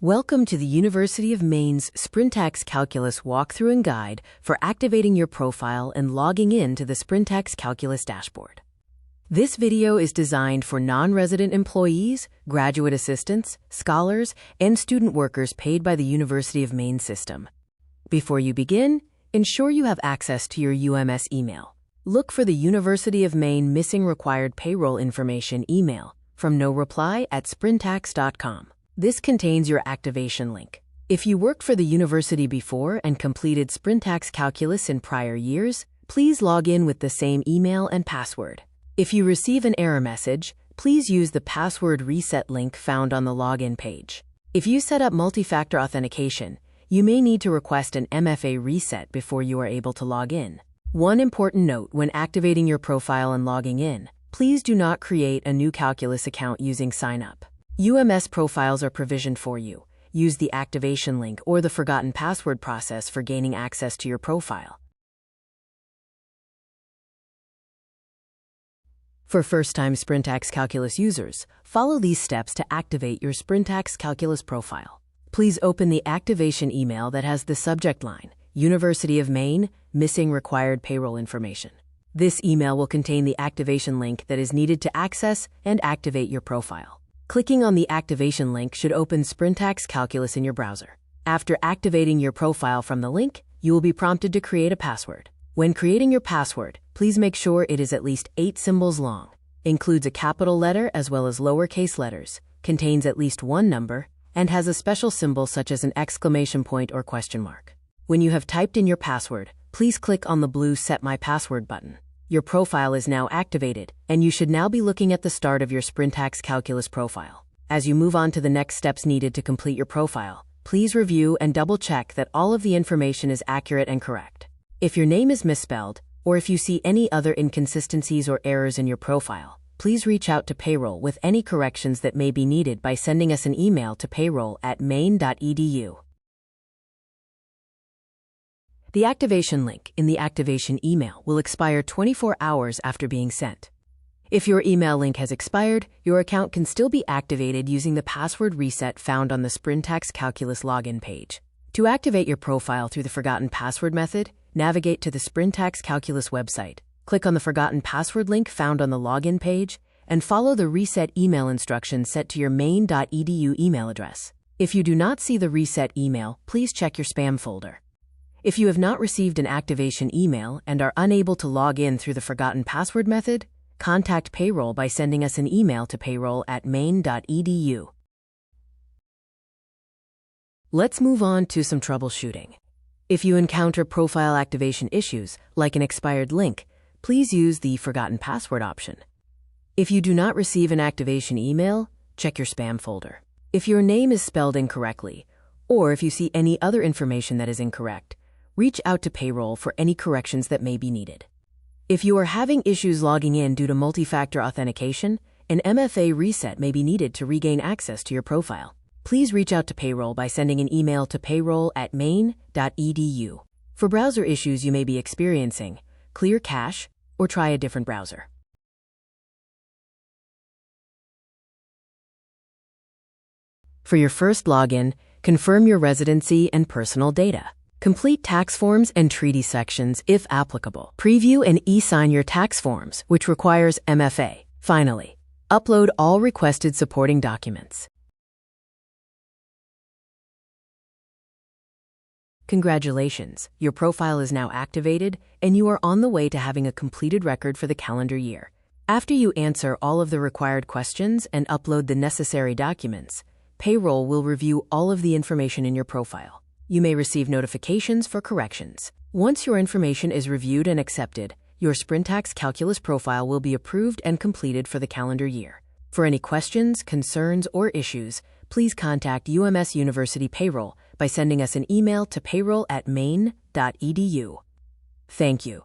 Welcome to the University of Maine's Sprintax Calculus walkthrough and guide for activating your profile and logging in to the Sprintax Calculus dashboard. This video is designed for non-resident employees, graduate assistants, scholars, and student workers paid by the University of Maine system. Before you begin, ensure you have access to your UMS email. Look for the University of Maine Missing Required Payroll Information email from noreply@sprintax.com. This contains your activation link. If you worked for the university before and completed Sprintax Calculus in prior years, please log in with the same email and password. If you receive an error message, please use the password reset link found on the login page. If you set up multi-factor authentication, you may need to request an MFA reset before you are able to log in. One important note when activating your profile and logging in, please do not create a new Calculus account using sign up. UMS profiles are provisioned for you. Use the activation link or the forgotten password process for gaining access to your profile. For first-time Sprintax Calculus users, follow these steps to activate your Sprintax Calculus profile. Please open the activation email that has the subject line, University of Maine, Missing Required Payroll Information. This email will contain the activation link that is needed to access and activate your profile. Clicking on the activation link should open Sprintax Calculus in your browser. After activating your profile from the link, you will be prompted to create a password. When creating your password, please make sure it is at least 8 symbols long, includes a capital letter as well as lowercase letters, contains at least one number, and has a special symbol such as an exclamation point or question mark. When you have typed in your password, please click on the blue Set My Password button. Your profile is now activated, and you should now be looking at the start of your Sprintax Calculus profile. As you move on to the next steps needed to complete your profile, please review and double-check that all of the information is accurate and correct. If your name is misspelled, or if you see any other inconsistencies or errors in your profile, please reach out to Payroll with any corrections that may be needed by sending us an email to payroll@maine.edu. The activation link in the activation email will expire 24 hours after being sent. If your email link has expired, your account can still be activated using the password reset found on the Sprintax Calculus login page. To activate your profile through the forgotten password method, navigate to the Sprintax Calculus website, click on the forgotten password link found on the login page, and follow the reset email instructions set to your maine.edu email address. If you do not see the reset email, please check your spam folder. If you have not received an activation email and are unable to log in through the forgotten password method, contact Payroll by sending us an email to payroll@maine.edu. Let's move on to some troubleshooting. If you encounter profile activation issues, like an expired link, please use the forgotten password option. If you do not receive an activation email, check your spam folder. If your name is spelled incorrectly, or if you see any other information that is incorrect, reach out to Payroll for any corrections that may be needed. If you are having issues logging in due to multi-factor authentication, an MFA reset may be needed to regain access to your profile. Please reach out to Payroll by sending an email to payroll@maine.edu. For browser issues you may be experiencing, clear cache or try a different browser. For your first login, confirm your residency and personal data. Complete tax forms and treaty sections if applicable. Preview and e-sign your tax forms, which requires MFA. Finally, upload all requested supporting documents. Congratulations, your profile is now activated and you are on the way to having a completed record for the calendar year. After you answer all of the required questions and upload the necessary documents, Payroll will review all of the information in your profile. You may receive notifications for corrections. Once your information is reviewed and accepted, your Sprintax Calculus profile will be approved and completed for the calendar year. For any questions, concerns, or issues, please contact UMS University Payroll by sending us an email to payroll@maine.edu. Thank you.